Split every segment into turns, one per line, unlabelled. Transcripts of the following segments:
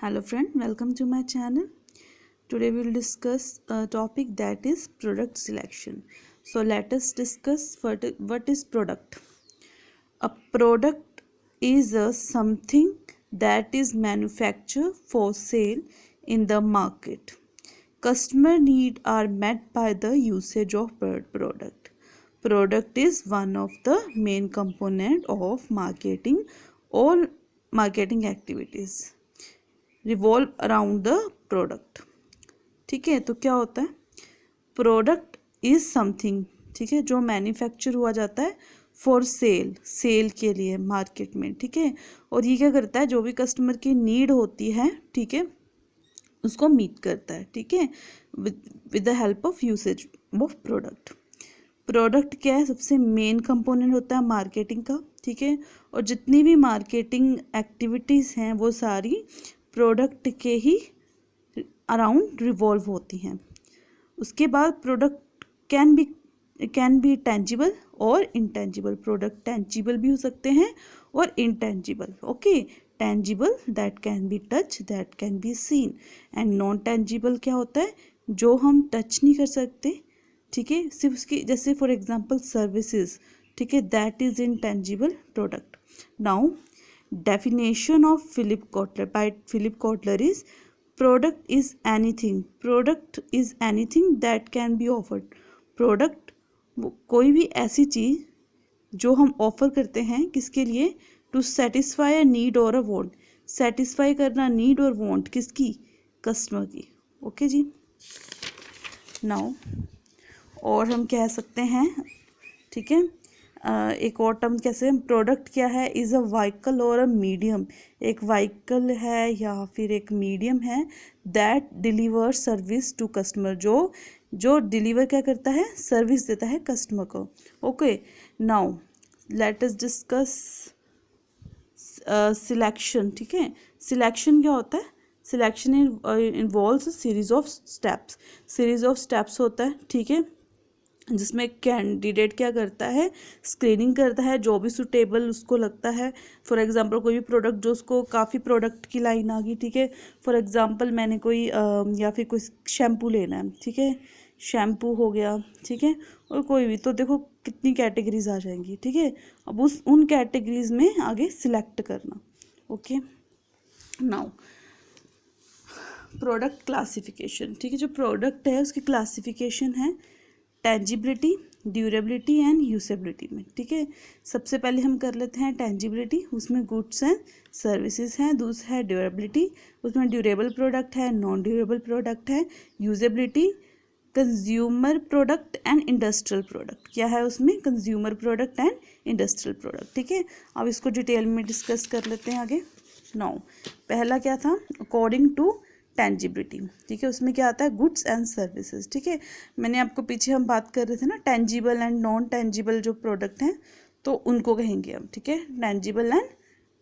Hello friend, welcome to my channel. Today we will discuss a topic that is product selection. So let us discuss what is product. A product is something that is manufactured for sale in the market. Customer needs are met by the usage of product. Product is one of the main component of marketing. All marketing activities revolve around the product. ठीक है, तो क्या होता है, product is something, ठीक है, जो manufacture हुआ जाता है फॉर सेल के लिए मार्केट में. ठीक है, और ये क्या करता है, जो भी कस्टमर की नीड होती है, ठीक है, उसको मीट करता है. ठीक है, with the help of usage of product. Product क्या है, सबसे मेन कंपोनेंट होता है मार्केटिंग का. ठीक है, और जितनी भी मार्केटिंग एक्टिविटीज़ हैं वो सारी प्रोडक्ट के ही अराउंड रिवॉल्व होती हैं. उसके बाद प्रोडक्ट कैन बी टेंजिबल और इंटेंजिबल. प्रोडक्ट टेंजिबल भी हो सकते हैं और intangible. Okay, tangible that can be touch, that can be seen. And non tangible क्या होता है, जो हम टच नहीं कर सकते. ठीक है, सिर्फ उसकी, जैसे फॉर एग्जांपल सर्विसेज. ठीक है, that is intangible product. Now definition of by Philip Kotler is product is anything that can be offered. Product कोई भी ऐसी चीज़ जो हम ऑफर करते हैं, किसके लिए, टू सेटिस्फाई अ नीड और अ वांट. सेटिस्फाई करना नीड और वांट किसकी, कस्टमर की. ओके जी. नाउ और हम कह सकते हैं, ठीक है, एक और टर्म कैसे, प्रोडक्ट क्या है, इज़ अ व्हीकल और अ मीडियम. एक व्हीकल है या फिर एक मीडियम है that deliver service to customer. जो डिलीवर क्या करता है, सर्विस देता है कस्टमर को. Okay, now let us discuss selection. ठीक है, सिलेक्शन क्या होता है, selection involves series of steps होता है. ठीक है, जिसमें कैंडिडेट क्या करता है, स्क्रीनिंग करता है, जो भी सुटेबल उसको लगता है. फॉर एग्जांपल कोई भी प्रोडक्ट, जो उसको काफ़ी प्रोडक्ट की लाइन आ गई. ठीक है, फॉर एग्जांपल मैंने कोई या फिर कोई शैम्पू लेना है. ठीक है, शैम्पू हो गया. ठीक है, और कोई भी, तो देखो कितनी कैटेगरीज आ जाएंगी. ठीक है, अब उन कैटेगरीज में आगे सिलेक्ट करना. Okay, now product classification. ठीक है, जो प्रोडक्ट है उसकी क्लासिफिकेशन है टेंजिबिलिटी, ड्यूरेबिलिटी एंड यूसेबिलिटी में. ठीक है, सबसे पहले हम कर लेते हैं टेंजिबिलिटी. उसमें गुड्स हैं, सर्विसेज हैं. दूसरा है ड्यूरेबिलिटी, उसमें ड्यूरेबल प्रोडक्ट है, नॉन ड्यूरेबल प्रोडक्ट है. Usability, consumer product and industrial product. क्या है उसमें, consumer product and industrial product. ठीक है, अब इसको डिटेल में डिस्कस कर लेते हैं आगे. नाउ पहला क्या था, अकॉर्डिंग टू टेंजिबिलिटी. ठीक है, उसमें क्या आता है, गुड्स एंड सर्विसेज. ठीक है, मैंने आपको पीछे हम बात कर रहे थे ना, टेंजिबल एंड नॉन टेंजिबल जो प्रोडक्ट हैं, तो उनको कहेंगे हम. ठीक है, tangible and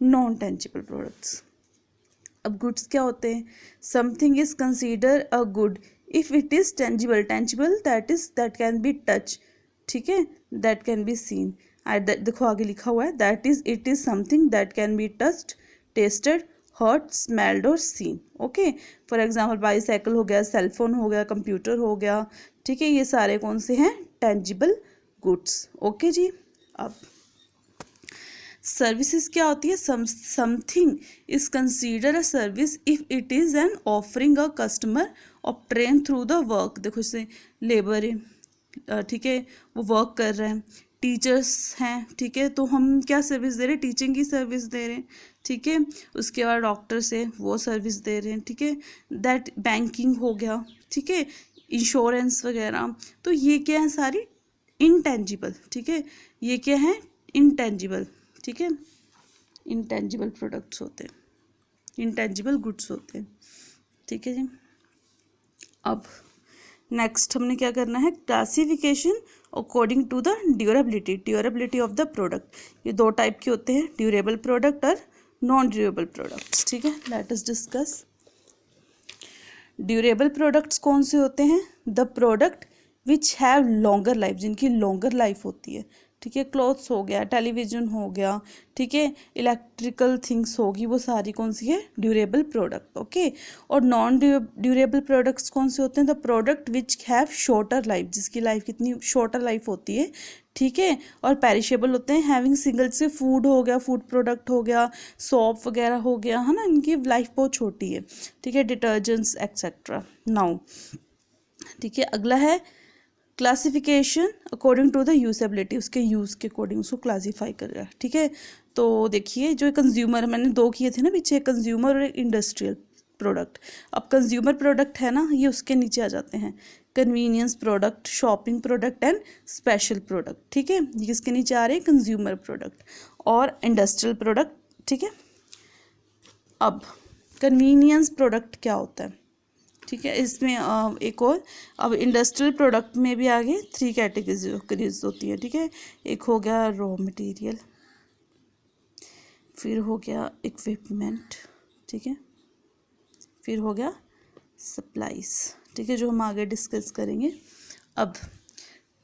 non tangible products. अब गुड्स क्या होते हैं, something is consider a good if it is tangible that can be touch. ठीक है, दैट कैन बी सीन. देखो आगे लिखा हुआ है, it is something that can be touched, tasted, heard, smelled और seen. Okay, for example bicycle हो गया, सेलफोन हो गया, कंप्यूटर हो गया. ठीक है, ये सारे कौन से हैं, टेंजिबल गुड्स. ओके जी. अब सर्विसेज क्या होती है, something is consider a service if it is an offering a customer obtain through the work. देखो इससे लेबर है, ठीक है, वो वर्क कर रहे हैं. टीचर्स हैं, ठीक है, तो हम क्या सर्विस दे रहे हैं, टीचिंग की सर्विस दे रहे हैं. ठीक है, उसके बाद डॉक्टर्स है, वो सर्विस दे रहे हैं. ठीक है, दैट बैंकिंग हो गया. ठीक है, इंश्योरेंस वगैरह. तो ये क्या है, सारी इनटेंजिबल. ठीक है, ये क्या है, इनटेंजिबल. ठीक है, इनटेंजिबल प्रोडक्ट्स होते हैं, इनटेंजिबल गुड्स होते हैं. ठीक है जी. अब नेक्स्ट हमने क्या करना है, classification according to the durability of the product. ये दो टाइप के होते हैं, ड्यूरेबल प्रोडक्ट और नॉन ड्यूरेबल प्रोडक्ट्स. ठीक है, let us discuss. Durable products कौन से होते हैं, the product which have longer life, जिनकी लॉन्गर लाइफ होती है. ठीक है, क्लॉथ्स हो गया, टेलीविज़न हो गया, ठीक है, इलेक्ट्रिकल थिंग्स होगी, वो सारी कौन सी है, ड्यूरेबल प्रोडक्ट। ओके, और नॉन ड्यूरेबल प्रोडक्ट्स कौन से होते हैं, the product which have shorter life, जिसकी लाइफ कितनी शॉर्टर लाइफ होती है, ठीक है, और पेरिशेबल होते हैं, हैविंग सिंगल, से फूड हो गया, फूड प्रोडक्ट हो गया, सोप वगैरह हो गया, है ना, इनकी लाइफ बहुत छोटी है, ठीक है, डिटर्जेंट्स एक्सेट्रा। नाउ ठीक है, अगला है classification according to the usability, उसके यूज़ के अकॉर्डिंग उसको क्लासीफाई कर रहा है, ठीक है। तो देखिए जो कंज्यूमर, मैंने दो किए थे ना पीछे, कंज्यूमर और इंडस्ट्रियल प्रोडक्ट। अब कंज्यूमर प्रोडक्ट है ना, ये उसके नीचे आ जाते हैं, convenience product, shopping product and special product, ठीक है, ये किसके नीचे आ रहे हैं, कंज्यूमर प्रोडक्ट और इंडस्ट्रियल प्रोडक्ट, ठीक है। अब कन्वीनियंस प्रोडक्ट क्या होता है, ठीक है, इसमें एक और, अब इंडस्ट्रियल प्रोडक्ट में भी आगे 3 कैटेगरीज होती है, ठीक है, एक हो गया रॉ मटेरियल, फिर हो गया इक्विपमेंट, ठीक है, फिर हो गया सप्लाईज, ठीक है, जो हम आगे डिस्कस करेंगे। अब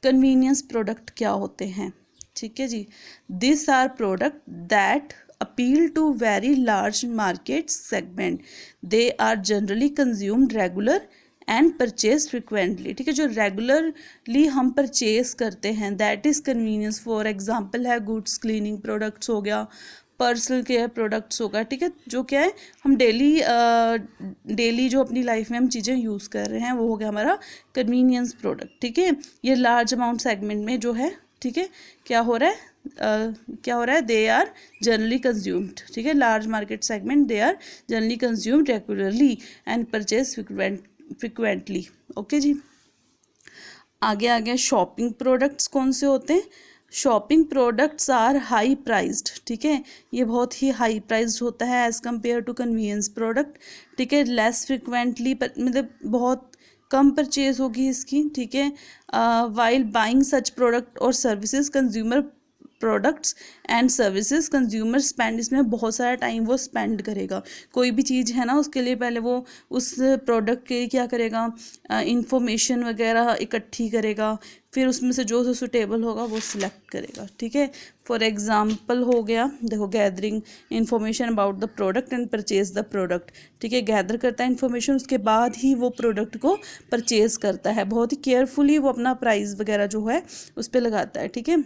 कन्वीनियंस प्रोडक्ट क्या होते हैं, ठीक है जी, this are product that appeal to very large market segment, they are generally consumed regular and purchased frequently, ठीक है, जो रेगुलरली हम परचेज करते हैं, that is convenience. For example है गुड्स, क्लीनिंग प्रोडक्ट्स हो गया, पर्सनल केयर प्रोडक्ट्स होगा, ठीक है, जो क्या है हम डेली जो अपनी लाइफ में हम चीज़ें यूज़ कर रहे हैं, वो हो गया हमारा कन्वीनियंस प्रोडक्ट, ठीक है। ये लार्ज अमाउंट सेगमेंट में जो है, ठीक है, क्या हो रहा है, दे आर जनरली कंज्यूम्ड, ठीक है, large market segment, they are generally consumed regularly and purchase frequently. Okay जी, आगे आ गया शॉपिंग प्रोडक्ट्स कौन से होते हैं, shopping products are high priced, ठीक है, ये बहुत ही हाई प्राइज्ड होता है as compare to convenience product, ठीक है, लेस फ्रिक्वेंटली, मतलब बहुत कम परचेज होगी इसकी, ठीक है। वाइल बाइंग सच प्रोडक्ट और services, consumer products and services consumer spend, इसमें बहुत सारा टाइम वो स्पेंड करेगा, कोई भी चीज़ है ना उसके लिए पहले वो उस प्रोडक्ट के क्या करेगा, इंफॉर्मेशन वगैरह इकट्ठी करेगा, फिर उसमें से जो सूटेबल होगा वो सिलेक्ट करेगा, ठीक है। फॉर एग्जांपल हो गया, देखो, gathering information about the product and purchase the product, ठीक है, गैदर करता है इन्फॉर्मेशन, उसके बाद ही वो प्रोडक्ट को परचेज करता है, बहुत ही केयरफुली वो अपना प्राइस वगैरह जो है उस पर लगाता है, ठीक है।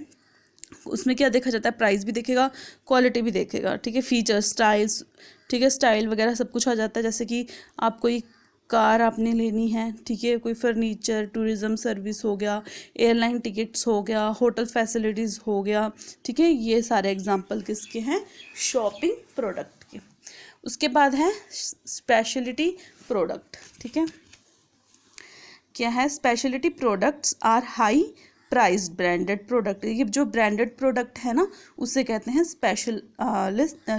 उसमें क्या देखा जाता है, प्राइस भी देखेगा, क्वालिटी भी देखेगा, ठीक है, फीचर्स, स्टाइल्स, ठीक है, स्टाइल वगैरह सब कुछ आ जाता है, जैसे कि आप कोई कार आपने लेनी है, ठीक है, कोई फर्नीचर, टूरिज़्म सर्विस हो गया, एयरलाइन टिकट्स हो गया, होटल फैसिलिटीज़ हो गया, ठीक है, ये सारे एग्जांपल किसके हैं, शॉपिंग प्रोडक्ट के। उसके बाद है स्पेशलिटी प्रोडक्ट, ठीक है, क्या है, speciality products are high price branded product, ये जो ब्रांडेड प्रोडक्ट है ना उसे कहते हैं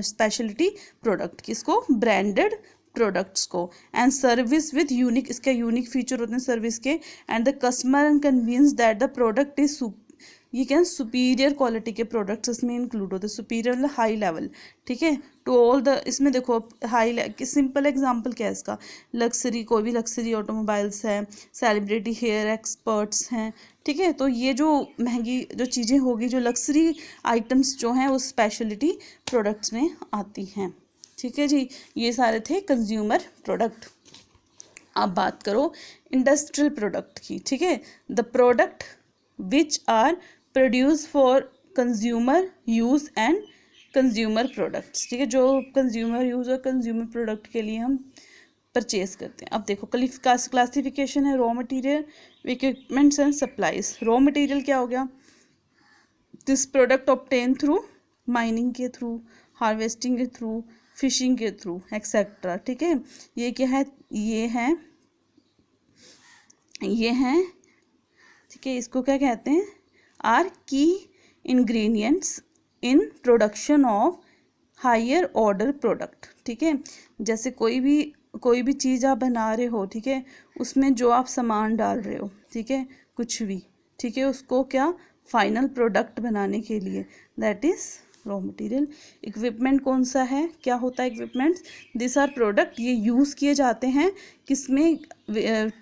स्पेशलिटी प्रोडक्ट, किसको, ब्रांडेड प्रोडक्ट्स को, एंड सर्विस विद यूनिक, इसके यूनिक फीचर होते हैं सर्विस के, and the customer and convince that the product is, ये क्या है, सुपीरियर क्वालिटी के प्रोडक्ट्स इसमें इंक्लूड होते हैं, सुपीरियर मतलब हाई लेवल, ठीक है, टू ऑल द, इसमें देखो हाई, सिंपल एग्जांपल क्या है इसका, लक्सरी, कोई भी लक्सरी ऑटोमोबाइल्स है, सेलिब्रिटी हेयर एक्सपर्ट्स हैं, ठीक है, तो ये जो महंगी जो चीज़ें होगी, जो लक्सरी आइटम्स जो हैं वो स्पेशलिटी प्रोडक्ट्स में आती हैं, ठीक है जी। ये सारे थे कंज्यूमर प्रोडक्ट। अब बात करो इंडस्ट्रियल प्रोडक्ट की, ठीक है, the product which are produce for consumer use and consumer products, ठीक है, जो कंज्यूमर यूज़ और कंज्यूमर प्रोडक्ट के लिए हम परचेज करते हैं। अब देखो क्लासिफिकेशन है, raw material, equipments and supplies. Raw material क्या हो गया, this product obtain through mining के थ्रू, हार्वेस्टिंग के थ्रू, फिशिंग के थ्रू एक्सेट्रा, ठीक है। ये क्या है, ये हैं, ठीक है, इसको क्या कहते हैं, are key ingredients in production of higher order product, ठीक है, जैसे कोई भी चीज़ आप बना रहे हो, ठीक है, उसमें जो आप सामान डाल रहे हो, ठीक है, कुछ भी, ठीक है, उसको क्या फाइनल प्रोडक्ट बनाने के लिए, that is raw material. Equipment कौन सा है, क्या होता है इक्विपमेंट्स, दिस आर प्रोडक्ट, ये यूज़ किए जाते हैं किसमें,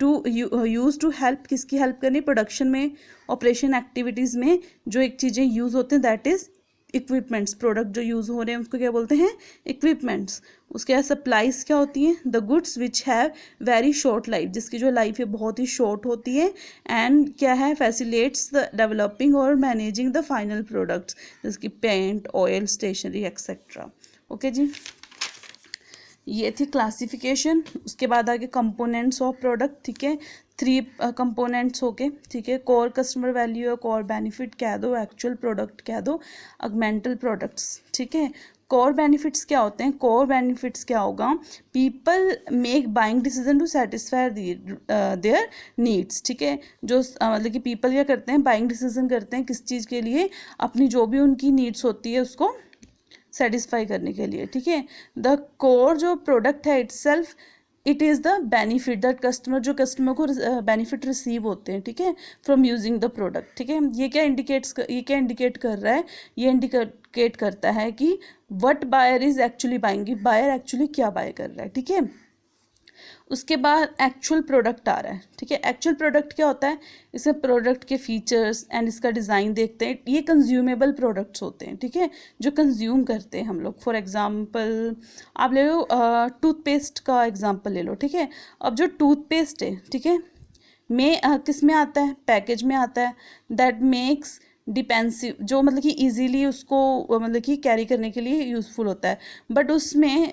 टू यूज़ टू हेल्प, किसकी हेल्प करनी, प्रोडक्शन में, ऑपरेशन एक्टिविटीज़ में जो एक चीज़ें यूज़ होते हैं दैट इज़ इक्विपमेंट्स। प्रोडक्ट जो यूज़ हो रहे हैं उसको क्या बोलते हैं, इक्विपमेंट्स। उसके बाद सप्लाईज क्या होती हैं, the goods which have very short life, जिसकी जो लाइफ है बहुत ही शॉर्ट होती है, एंड क्या है, फैसिलिटेट्स द डेवलपिंग और मैनेजिंग द फाइनल प्रोडक्ट्स, जैसे कि paint, oil, stationery etcetera. Okay जी, ये थी क्लासिफिकेशन। उसके बाद आगे कंपोनेंट्स ऑफ प्रोडक्ट, ठीक है, 3 कंपोनेंट्स हो गए, ठीक है, कोर कस्टमर वैल्यू है, कोर बेनिफिट कह दो, एक्चुअल प्रोडक्ट कह दो, अगमेंटल प्रोडक्ट्स, ठीक है। कोर बेनिफिट्स क्या होते हैं, कोर बेनिफिट्स क्या होगा, people make buying decision to satisfy their needs, ठीक है, जो मतलब कि पीपल क्या करते हैं, बाइंग डिसीजन करते हैं किस चीज़ के लिए, अपनी जो भी उनकी नीड्स होती है उसको सेटिस्फाई करने के लिए, ठीक है। द कोर जो प्रोडक्ट है itself, it is the benefit that customer, जो कस्टमर को बेनिफिट रिसीव होते हैं, ठीक है, फ्रॉम यूजिंग द प्रोडक्ट, ठीक है। ये क्या इंडिकेट कर रहा है, ये इंडिकेट करता है कि what buyer is actually buying, buyer actually क्या बाय कर रहा है, ठीक है। उसके बाद एक्चुअल प्रोडक्ट आ रहा है, ठीक है। एक्चुअल प्रोडक्ट क्या होता है, इसमें प्रोडक्ट के फीचर्स एंड इसका डिज़ाइन देखते हैं, ये कंज्यूमेबल प्रोडक्ट्स होते हैं, ठीक है, जो कंज्यूम करते हैं हम लोग। फॉर एग्जांपल आप ले लो टूथपेस्ट का एग्जांपल ले लो, ठीक है। अब जो टूथपेस्ट है, ठीक है, में किस में आता है, पैकेज में आता है, दैट मेक्स डिपेंसिव, जो मतलब कि इजीली उसको मतलब कि कैरी करने के लिए यूज़फुल होता है। बट उसमें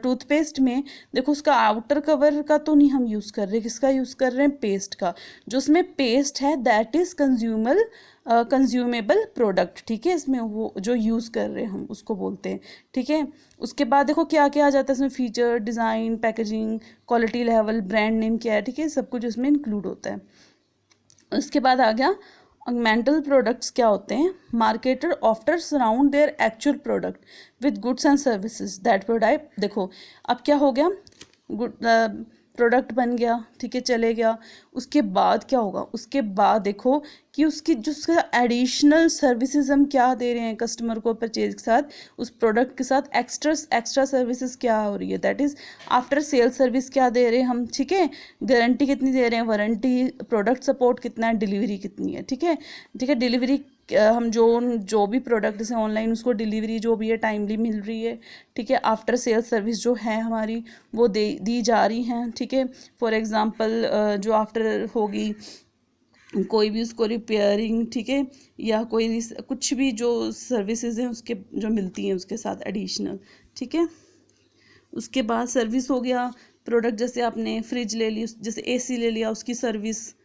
टूथपेस्ट में देखो उसका आउटर कवर का तो नहीं हम यूज़ कर रहे, किसका यूज़ कर रहे हैं, पेस्ट का। जो उसमें पेस्ट है दैट इज़ कंज्यूमेबल प्रोडक्ट, ठीक है, इसमें वो जो यूज़ कर रहे हैं हम उसको बोलते हैं, ठीक है। उसके बाद देखो क्या क्या आ जाता है इसमें, feature, design, packaging, quality level, brand name क्या है, ठीक है, सब कुछ इसमें इंक्लूड होता है। उसके बाद आ गया अगमेंटल प्रोडक्ट्स क्या होते हैं, marketer after surround their actual product with goods and services that provide. देखो अब क्या हो गया, गुड प्रोडक्ट बन गया, ठीक है, चले गया। उसके बाद क्या होगा, उसके बाद देखो कि उसकी जो उसका एडिशनल सर्विसेज हम क्या दे रहे हैं कस्टमर को परचेज के साथ, उस प्रोडक्ट के साथ एक्स्ट्रा सर्विसेज क्या हो रही है, that is after sale service क्या दे रहे हैं हम, ठीक है, गारंटी कितनी दे रहे हैं, वारंटी, प्रोडक्ट सपोर्ट कितना है, डिलीवरी कितनी है, ठीक है, ठीक है। डिलीवरी हम जो भी प्रोडक्ट जैसे ऑनलाइन उसको डिलीवरी जो भी है टाइमली मिल रही है, ठीक है। आफ्टर सेल सर्विस जो है हमारी वो दी जा रही हैं, ठीक है। फॉर एग्जांपल जो आफ्टर होगी कोई भी उसको रिपेयरिंग, ठीक है, या कोई कुछ भी जो सर्विसेज हैं उसके जो मिलती हैं उसके साथ एडिशनल, ठीक है। उसके बाद सर्विस हो गया, प्रोडक्ट जैसे आपने फ्रिज ले ली, जैसे एसी ले लिया, उसकी सर्विस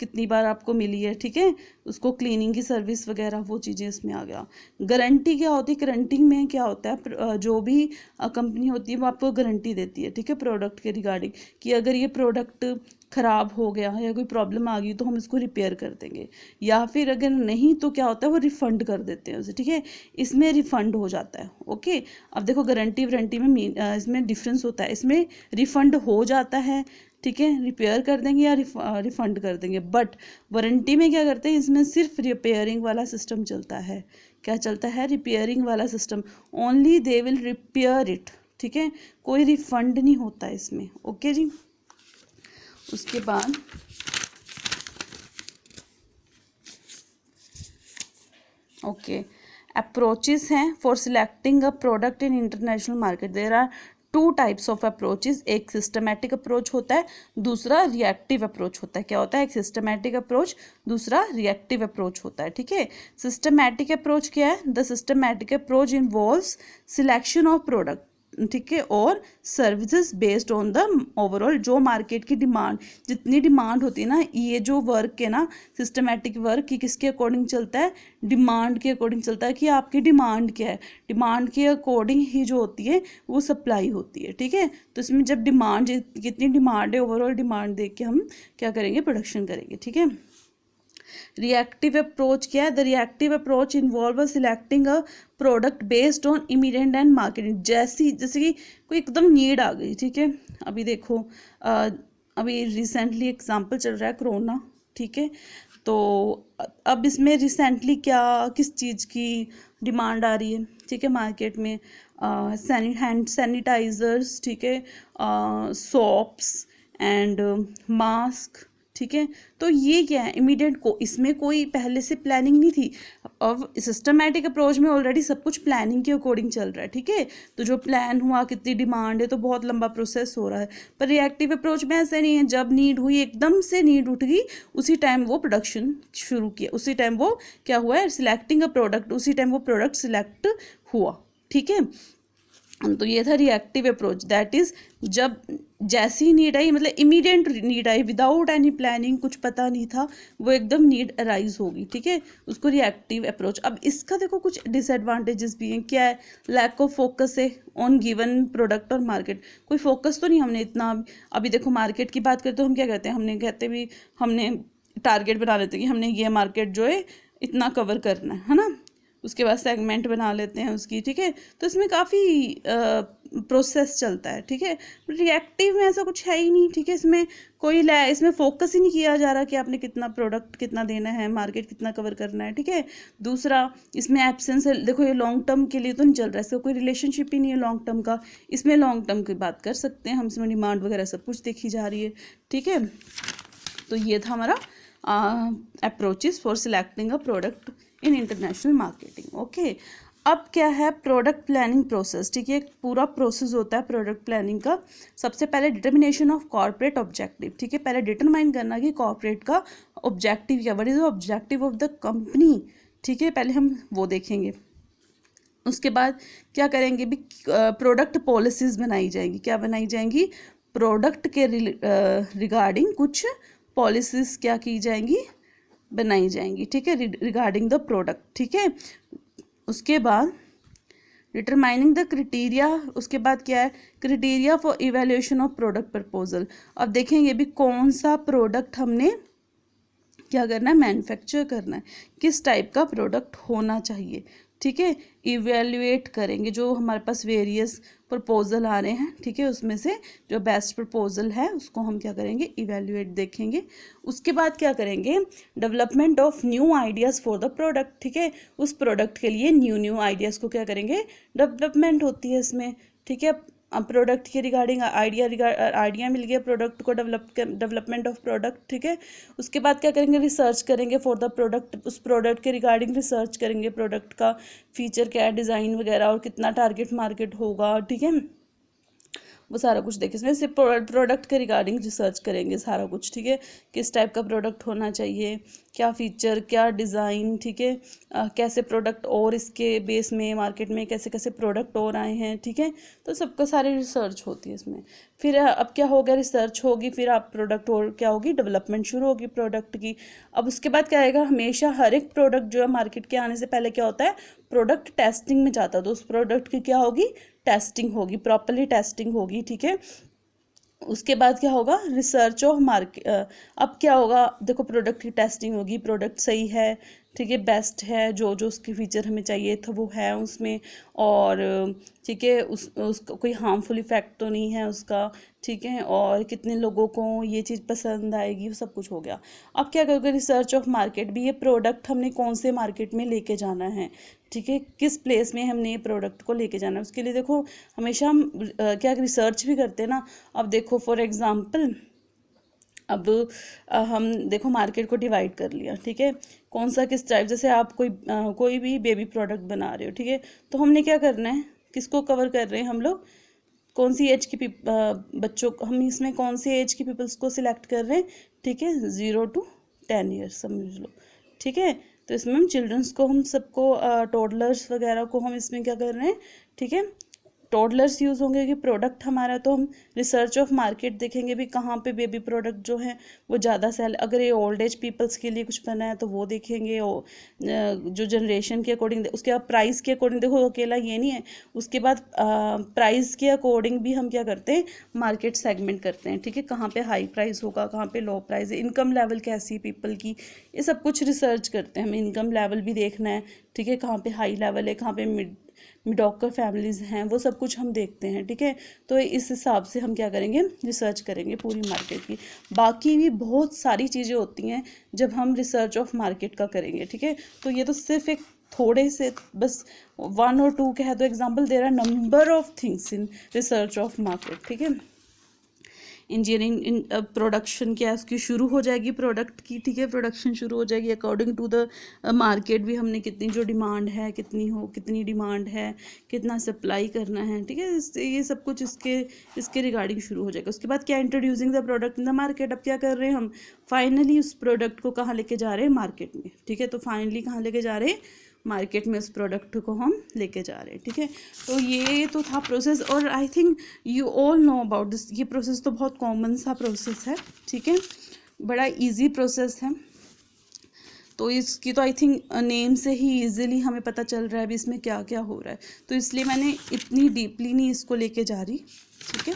कितनी बार आपको मिली है, ठीक है, उसको क्लीनिंग की सर्विस वगैरह वो चीज़ें इसमें आ गया। गारंटी क्या होती है, गारंटी में क्या होता है, जो भी कंपनी होती है वो आपको गारंटी देती है, ठीक है, प्रोडक्ट के रिगार्डिंग, कि अगर ये प्रोडक्ट ख़राब हो गया या कोई प्रॉब्लम आ गई तो हम इसको रिपेयर कर देंगे, या फिर अगर नहीं तो क्या होता है वो रिफ़ंड कर देते हैं उसे, ठीक है, इसमें रिफ़ंड हो जाता है। ओके, अब देखो गारंटी वारंटी में इसमें डिफरेंस होता है, इसमें रिफ़ंड हो जाता है, ठीक है, रिपेयर कर देंगे या रिफ़ंड कर देंगे। बट वारंटी में क्या करते हैं, इसमें सिर्फ रिपेयरिंग वाला सिस्टम चलता है, क्या चलता है, रिपेयरिंग वाला system, only they will repair it, ठीक है, कोई रिफ़ंड नहीं होता इसमें। ओके जी, उसके बाद ओके अप्रोचेस हैं for selecting a product in international market. There are 2 types of approaches, एक सिस्टमैटिक अप्रोच होता है, दूसरा रिएक्टिव अप्रोच होता है। क्या होता है, एक सिस्टमैटिक अप्रोच, दूसरा रिएक्टिव अप्रोच होता है, ठीक है। सिस्टमैटिक अप्रोच क्या है, the systematic approach involves selection of product, ठीक है, और services based on the overall, जो मार्केट की डिमांड, जितनी डिमांड होती है ना, ये जो वर्क है ना सिस्टमैटिक वर्क, की किसके अकॉर्डिंग चलता है, डिमांड के अकॉर्डिंग चलता है, कि आपकी डिमांड क्या है, डिमांड के अकॉर्डिंग ही जो होती है वो सप्लाई होती है, ठीक है। तो इसमें जब डिमांड, कितनी डिमांड है, ओवरऑल डिमांड देख के हम क्या करेंगे, प्रोडक्शन करेंगे, ठीक है। रिएक्टिव अप्रोच क्या है, the reactive approach involve selecting a product based on immediate and marketing. जैसे कि कोई एकदम नीड आ गई, ठीक है, अभी देखो अभी रिसेंटली एग्जांपल चल रहा है कोरोना, ठीक है। तो अब इसमें रिसेंटली क्या किस चीज़ की डिमांड आ रही है, ठीक है, मार्केट में हैंड सैनिटाइजर्स, ठीक है, सोप्स एंड मास्क, ठीक है। तो ये क्या है, इमीडिएट को इसमें कोई पहले से प्लानिंग नहीं थी। अब सिस्टमैटिक अप्रोच में ऑलरेडी सब कुछ प्लानिंग के अकॉर्डिंग चल रहा है, ठीक है। तो जो प्लान हुआ, कितनी डिमांड है, तो बहुत लंबा प्रोसेस हो रहा है। पर रिएक्टिव अप्रोच में ऐसा नहीं है, जब नीड हुई एकदम से नीड उठ गई, उसी टाइम वो प्रोडक्शन शुरू किया, उसी टाइम वो क्या हुआ है, सिलेक्टिंग अ प्रोडक्ट, उसी टाइम वो प्रोडक्ट सिलेक्ट हुआ, ठीक है। तो ये था रिएक्टिव अप्रोच, दैट इज जब जैसी नीड आई, मतलब immediate need I, without any planning, कुछ पता नहीं था, वो एकदम नीड अराइज होगी, ठीक है, उसको रिएक्टिव अप्रोच। अब इसका देखो कुछ डिसएडवांटेजेस भी हैं। क्या है, लैक ऑफ फोकस है ऑन गिवन प्रोडक्ट और मार्केट। कोई फोकस तो नहीं हमने इतना, अभी देखो मार्केट की बात करते हो हम क्या कहते हैं, हमने टारगेट बना लेते हैं कि हमने ये मार्केट जो है इतना कवर करना है ना, उसके बाद सेगमेंट बना लेते हैं उसकी, ठीक है। तो इसमें काफ़ी प्रोसेस चलता है, ठीक है। रिएक्टिव में ऐसा कुछ है ही नहीं, ठीक है। इसमें फोकस ही नहीं किया जा रहा कि आपने कितना प्रोडक्ट कितना देना है, मार्केट कितना कवर करना है, ठीक है। दूसरा, इसमें एब्सेंस है, देखो ये लॉन्ग टर्म के लिए तो नहीं चल रहा है, इसका कोई रिलेशनशिप ही नहीं है लॉन्ग टर्म का। इसमें लॉन्ग टर्म की बात कर सकते हैं हम, इसमें डिमांड वगैरह सब कुछ देखी जा रही है, ठीक है। तो ये था हमारा approaches for selecting a product in international marketing, okay. अब क्या है, प्रोडक्ट प्लानिंग प्रोसेस, ठीक है। एक पूरा प्रोसेस होता है प्रोडक्ट प्लानिंग का। सबसे पहले डिटर्मिनेशन ऑफ कॉर्पोरेट ऑब्जेक्टिव, ठीक है, पहले डिटरमाइन करना कि कॉर्पोरेट का ऑब्जेक्टिव क्या, what is the objective of the company, ठीक है, पहले हम वो देखेंगे। उसके बाद क्या करेंगे भी, प्रोडक्ट पॉलिसीज बनाई जाएंगी। क्या बनाई जाएंगी, प्रोडक्ट के रिगार्डिंग कुछ पॉलिसीज क्या की जाएंगी, बनाई जाएंगी, ठीक है, रिगार्डिंग द प्रोडक्ट, ठीक है। उसके बाद डिटरमाइनिंग द क्राइटेरिया, उसके बाद क्या है, criteria for evaluation of product proposal. अब देखेंगे भी कौन सा प्रोडक्ट हमने क्या करना है, मैन्युफैक्चर करना है, किस टाइप का प्रोडक्ट होना चाहिए, ठीक है। इवेल्युएट करेंगे जो हमारे पास वेरियस प्रपोजल आ रहे हैं, ठीक है, उसमें से जो बेस्ट प्रपोजल है उसको हम क्या करेंगे, इवेल्युएट देखेंगे। उसके बाद क्या करेंगे, development of new ideas for the product, ठीक है। उस प्रोडक्ट के लिए न्यू आइडियाज़ को क्या करेंगे, डेवलपमेंट होती है इसमें, ठीक है। प्रोडक्ट के रिगार्डिंग आइडिया मिल गया, प्रोडक्ट को डेवलपमेंट ऑफ प्रोडक्ट, ठीक है। उसके बाद क्या करेंगे, रिसर्च करेंगे फॉर द प्रोडक्ट, उस प्रोडक्ट के रिगार्डिंग रिसर्च करेंगे, प्रोडक्ट का फीचर क्या है, डिज़ाइन वगैरह, और कितना टारगेट मार्केट होगा, ठीक है, वो सारा कुछ देखें। इसमें सिर्फ प्रोडक्ट के रिगार्डिंग रिसर्च करेंगे सारा कुछ, ठीक है, किस टाइप का प्रोडक्ट होना चाहिए, क्या फीचर, क्या डिज़ाइन, ठीक है, कैसे प्रोडक्ट और इसके बेस में मार्केट में कैसे कैसे प्रोडक्ट और आए हैं, ठीक है। तो सबका सारी रिसर्च होती है इसमें। फिर अब क्या होगा, रिसर्च होगी, फिर आप प्रोडक्ट और क्या होगी, डेवलपमेंट शुरू होगी प्रोडक्ट की। अब उसके बाद क्या आएगा, हमेशा हर एक प्रोडक्ट जो है मार्केट के आने से पहले क्या होता है, प्रोडक्ट टेस्टिंग में जाता है। तो उस प्रोडक्ट की क्या होगी, टेस्टिंग होगी, प्रॉपरली टेस्टिंग होगी, ठीक है। उसके बाद क्या होगा, रिसर्च ऑफ मार्केट। अब क्या होगा, देखो प्रोडक्ट की टेस्टिंग होगी, प्रोडक्ट सही है, ठीक है, बेस्ट है, जो जो उसके फीचर हमें चाहिए था वो है उसमें, और ठीक है, उसका कोई हार्मफुल इफेक्ट तो नहीं है उसका, ठीक है, और कितने लोगों को ये चीज़ पसंद आएगी, वो सब कुछ हो गया। अब क्या करोगे, रिसर्च ऑफ मार्केट भी, ये प्रोडक्ट हमने कौन से मार्केट में लेके जाना है, ठीक है, किस प्लेस में हमने ये प्रोडक्ट को लेके जाना है। उसके लिए देखो हमेशा हम क्या रिसर्च भी करते हैं ना। अब देखो फॉर एग्जांपल, अब हम देखो मार्केट को डिवाइड कर लिया, ठीक है, कौन सा किस टाइप, जैसे आप कोई भी बेबी प्रोडक्ट बना रहे हो, ठीक है, तो हमने क्या करना है, किसको कवर कर रहे हैं हम लोग, कौन सी एज की बच्चों, हम इसमें कौन सी एज की पीपल्स को सिलेक्ट कर रहे हैं, ठीक है, 0 to 10 ईयर्स समझ लो, ठीक है। तो इसमें हम चिल्ड्रंस को, हम सबको टोडलर्स वगैरह को हम इसमें क्या कर रहे हैं, ठीक है, टोडलर्स यूज़ होंगे कि प्रोडक्ट हमारा। तो हम रिसर्च ऑफ मार्केट देखेंगे भी कहाँ पे बेबी प्रोडक्ट जो हैं वो ज़्यादा सेल, अगर ये ओल्ड एज पीपल्स के लिए कुछ बना है तो वो देखेंगे, जो जनरेशन के अकॉर्डिंग। उसके बाद प्राइस के अकॉर्डिंग, देखो अकेला ये नहीं है, उसके बाद प्राइस के अकॉर्डिंग भी हम क्या करते हैं, मार्केट सेगमेंट करते हैं, ठीक है, कहाँ पे हाई प्राइस होगा, कहाँ पे लो प्राइस है, इनकम लेवल कैसी पीपल की, ये सब कुछ रिसर्च करते हैं। हमें इनकम लेवल भी देखना है, ठीक है, कहाँ पे हाई लेवल है, कहाँ पे मिडॉकर फैमिलीज़ हैं, वो सब कुछ हम देखते हैं, ठीक है। तो इस हिसाब से हम क्या करेंगे, रिसर्च करेंगे पूरी मार्केट की। बाकी भी बहुत सारी चीज़ें होती हैं जब हम रिसर्च ऑफ मार्केट का करेंगे, ठीक है। तो ये तो सिर्फ एक थोड़े से बस 1 और 2 कह दो example, there are number of things in research of market, ठीक है। इंजीनियरिंग इन प्रोडक्शन क्या है उसकी शुरू हो जाएगी प्रोडक्ट की, ठीक है। प्रोडक्शन शुरू हो जाएगी अकॉर्डिंग टू द मार्केट भी, हमने कितनी जो डिमांड है कितनी डिमांड है, कितना सप्लाई करना है, ठीक है। ये सब कुछ इसके रिगार्डिंग शुरू हो जाएगा। उसके बाद क्या, introducing the product in the market. अब क्या कर रहे हैं हम, फाइनली उस प्रोडक्ट को कहाँ लेके जा रहे हैं, मार्केट में, ठीक है। तो फाइनली कहाँ लेके जा रहे हैं, मार्केट में उस प्रोडक्ट को हम लेके जा रहे हैं, ठीक है। तो ये तो था प्रोसेस, और I think you all know about this. ये प्रोसेस तो बहुत कॉमन सा प्रोसेस है, ठीक है, बड़ा इजी प्रोसेस है। तो इसकी तो आई थिंक नेम से ही इजीली हमें पता चल रहा है अभी इसमें क्या क्या हो रहा है, तो इसलिए मैंने इतनी डीपली नहीं इसको लेके जा रही, ठीक है।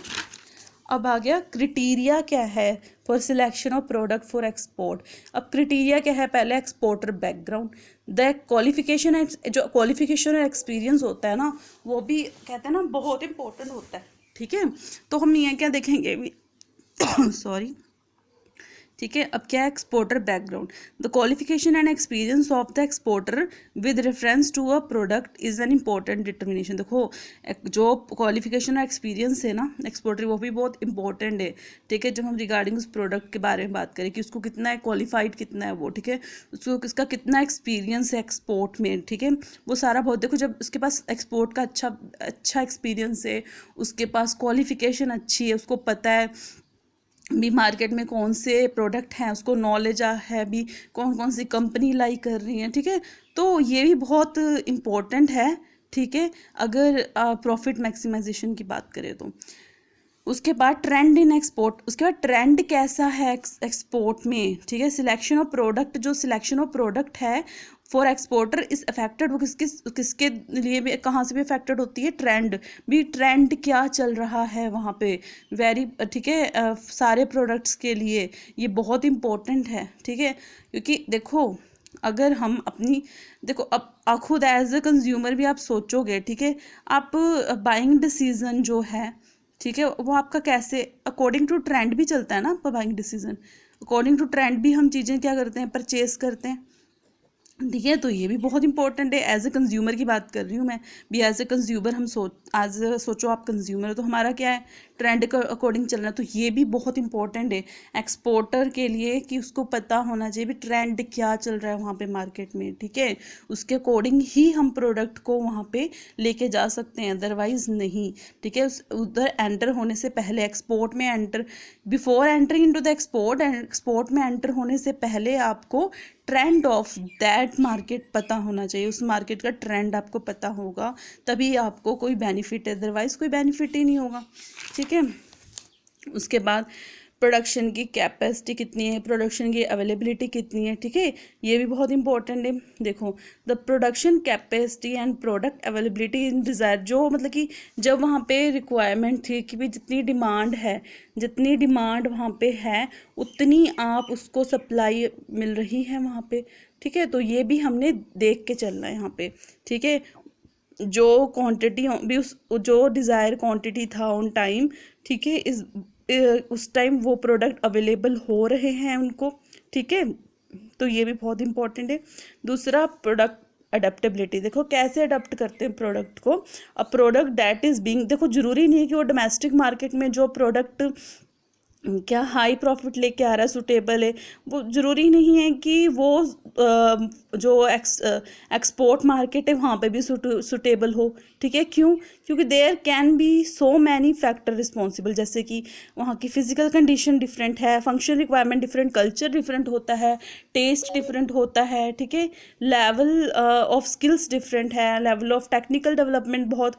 अब आ गया क्राइटेरिया क्या है for selection of product for export. अब क्राइटेरिया क्या है, पहले एक्सपोर्टर बैकग्राउंड, द क्वालिफिकेशन, जो क्वालिफिकेशन और एक्सपीरियंस होता है ना, वो भी कहते हैं ना बहुत इंपॉर्टेंट होता है, ठीक है। तो हम ये क्या देखेंगे अभी सॉरी, ठीक है। अब क्या है, exporter background, the qualification and experience of the exporter with reference to a product is an important determination. देखो जो क्वालिफिकेशन और एक्सपीरियंस है ना एक्सपोर्टर, वो भी बहुत इंपॉर्टेंट है, ठीक है। जब हम रिगार्डिंग उस प्रोडक्ट के बारे में बात करें कि उसको कितना है क्वालिफाइड, कितना है वो, ठीक है, उसको किसका कितना एक्सपीरियंस है एक्सपोर्ट में, ठीक है, वो सारा बहुत। देखो जब उसके पास एक्सपोर्ट का अच्छा एक्सपीरियंस है, उसके पास क्वालिफिकेशन अच्छी है, उसको पता है भी मार्केट में कौन से प्रोडक्ट हैं, उसको नॉलेज है भी कौन कौन सी कंपनी लाई कर रही है, ठीक है। तो ये भी बहुत इम्पोर्टेंट है, ठीक है, अगर प्रॉफिट मैक्सिमाइजेशन की बात करें तो। उसके बाद ट्रेंड इन एक्सपोर्ट, उसके बाद ट्रेंड कैसा है एक्सपोर्ट में, ठीक है। सिलेक्शन ऑफ प्रोडक्ट, जो सिलेक्शन ऑफ प्रोडक्ट है फॉर एक्सपोर्टर इज अफेक्टेड, वो किसके लिए भी, कहाँ से भी अफेक्टेड होती है, ट्रेंड भी, ट्रेंड क्या चल रहा है वहाँ पे, वेरी, ठीक है, सारे प्रोडक्ट्स के लिए ये बहुत इम्पोर्टेंट है, ठीक है। क्योंकि देखो अगर हम अपनी, देखो अब खुद एज ए कंज्यूमर भी आप सोचोगे, ठीक है, आप बाइंग डिसीजन जो है, ठीक है, वो आपका कैसे अकॉर्डिंग टू ट्रेंड भी चलता है ना, आपका buying decision according to trend भी हम चीज़ें क्या करते हैं, परचेज करते हैं, ठीक है। तो ये भी बहुत इंपॉर्टेंट है, एज ए कंज्यूमर की बात कर रही हूँ मैं भी, एज ए कंज्यूमर हम सोचो आप कंज्यूमर हो, तो हमारा क्या है, ट्रेंड के अकॉर्डिंग चलना। तो ये भी बहुत इंपॉर्टेंट है एक्सपोर्टर के लिए कि उसको पता होना चाहिए भी ट्रेंड क्या चल रहा है वहाँ पे मार्केट में, ठीक है, उसके अकॉर्डिंग ही हम प्रोडक्ट को वहाँ पे लेके जा सकते हैं, अदरवाइज नहीं, ठीक है। उधर एंटर होने से पहले, एक्सपोर्ट में enter, before entering into the export में एंटर होने से पहले आपको ट्रेंड ऑफ दैट मार्केट पता होना चाहिए, उस मार्केट का ट्रेंड आपको पता होगा, तभी आपको कोई बेनिफिट है, अदरवाइज कोई बेनिफिट ही नहीं होगा, ठीक है। उसके बाद प्रोडक्शन की कैपेसिटी कितनी है, प्रोडक्शन की अवेलेबिलिटी कितनी है, ठीक है, ये भी बहुत इंपॉर्टेंट है। देखो the production capacity and product availability in desire, जो मतलब कि जब वहाँ पे रिक्वायरमेंट थी कि भाई जितनी डिमांड वहाँ पे है उतनी आप उसको सप्लाई मिल रही है वहाँ पे, ठीक है। तो ये भी हमने देख के चलना है यहाँ पे, ठीक है। जो क्वांटिटी भी जो डिज़ायर क्वांटिटी था ऑन टाइम, ठीक है, उस टाइम वो प्रोडक्ट अवेलेबल हो रहे हैं उनको, ठीक है। तो ये भी बहुत इंपॉर्टेंट है। दूसरा प्रोडक्ट अडेप्टेबिलिटी, देखो कैसे अडेप्ट करते हैं प्रोडक्ट को। अब प्रोडक्ट दैट इज़ बीइंग, देखो ज़रूरी नहीं है कि वो डोमेस्टिक मार्केट में जो प्रोडक्ट क्या हाई प्रॉफिट लेके आ रहा है, सुटेबल है, वो ज़रूरी नहीं है कि वो जो एक्सपोर्ट मार्केट है वहाँ पे भी सुटेबल हो, ठीक है। क्यों, क्योंकि there can be so many factor responsible, जैसे कि वहाँ की फिजिकल कंडीशन डिफरेंट है, function requirement different, culture different होता है, टेस्ट डिफरेंट होता है, ठीक है, लेवल ऑफ स्किल्स डिफरेंट है, लेवल ऑफ टेक्निकल डेवलपमेंट बहुत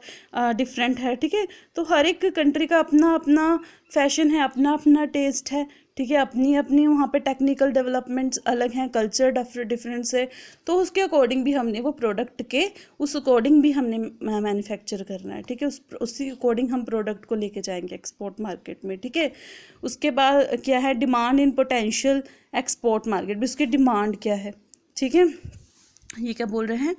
डिफरेंट है, ठीक है। तो हर एक कंट्री का अपना अपना फैशन है, अपना अपना टेस्ट है, ठीक है, अपनी अपनी वहाँ पे टेक्निकल डेवलपमेंट्स अलग हैं, कल्चर डिफरेंस है। तो उसके अकॉर्डिंग भी हमने वो प्रोडक्ट के उस अकॉर्डिंग भी हमने मैन्युफैक्चर करना है, ठीक है, उसी अकॉर्डिंग हम प्रोडक्ट को लेके जाएंगे एक्सपोर्ट मार्केट में, ठीक है। उसके बाद क्या है, demand in potential export market भी, उसकी डिमांड क्या है, ठीक है। ये क्या बोल रहे हैं,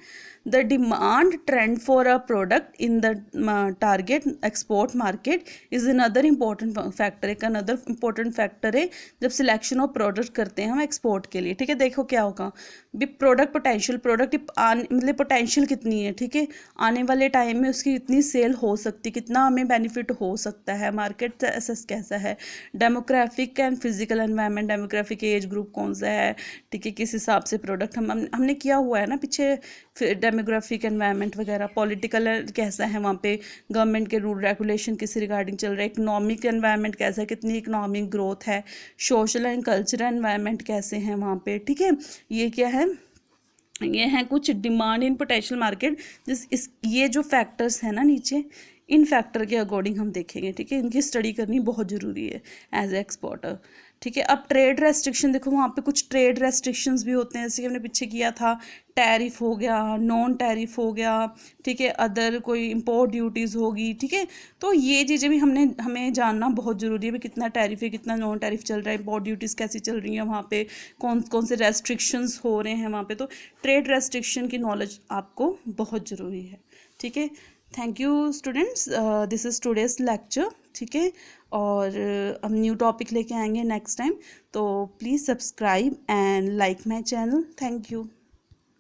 the demand trend for a product in the target export market is another important factor. एक अनदर इम्पोर्टेंट फैक्टर है जब सिलेक्शन ऑफ प्रोडक्ट करते हैं हम एक्सपोर्ट के लिए, ठीक है। देखो क्या होगा, भी प्रोडक्ट पोटेंशियल, प्रोडक्ट मतलब पोटेंशियल कितनी है, ठीक है, आने वाले टाइम में उसकी कितनी सेल हो सकती, कितना हमें बेनिफिट हो सकता है, मार्केट एसेस कैसा है, demographic and physical environment, demographic age group कौन सा है, ठीक है, किस हिसाब से प्रोडक्ट हमने किया हुआ है ना पीछे, डेमोग्राफिक एनवायरनमेंट वगैरह, पॉलिटिकल कैसा है वहाँ पे, गवर्नमेंट के रूल रेगुलेशन किस रिगार्डिंग चल रहा है, इकोनॉमिक एनवायरनमेंट कैसा है, कितनी इकोनॉमिक ग्रोथ है, सोशल एंड कल्चरल एनवायरनमेंट कैसे हैं वहाँ पे, ठीक है। ये क्या है, ये हैं कुछ डिमांड इन पोटेंशियल मार्केट। ये जो फैक्टर्स हैं ना नीचे, इन फैक्टर के अकॉर्डिंग हम देखेंगे, ठीक है। इनकी स्टडी करनी बहुत ज़रूरी है एज ए एक्सपोर्टर, ठीक है। अब ट्रेड रेस्ट्रिक्शन देखो, वहाँ पे कुछ ट्रेड रेस्ट्रिक्शंस भी होते हैं, जैसे कि हमने पीछे किया था, टैरिफ हो गया, नॉन टैरिफ हो गया, ठीक है, अदर कोई इम्पोर्ट ड्यूटीज़ होगी, ठीक है। तो ये चीज़ें भी हमें जानना बहुत ज़रूरी है, भी कितना टैरिफ है, कितना नॉन टैरिफ चल रहा है, इम्पोर्ट ड्यूटीज़ कैसी चल रही हैं वहाँ पे, कौन कौन से रेस्ट्रिक्शंस हो रहे हैं वहाँ पे। तो ट्रेड रेस्ट्रिक्शन की नॉलेज आपको बहुत ज़रूरी है, ठीक है। Thank you students, this is today's lecture, ठीक है। और हम न्यू टॉपिक लेके आएंगे नेक्स्ट टाइम, तो please subscribe and like my channel. Thank you.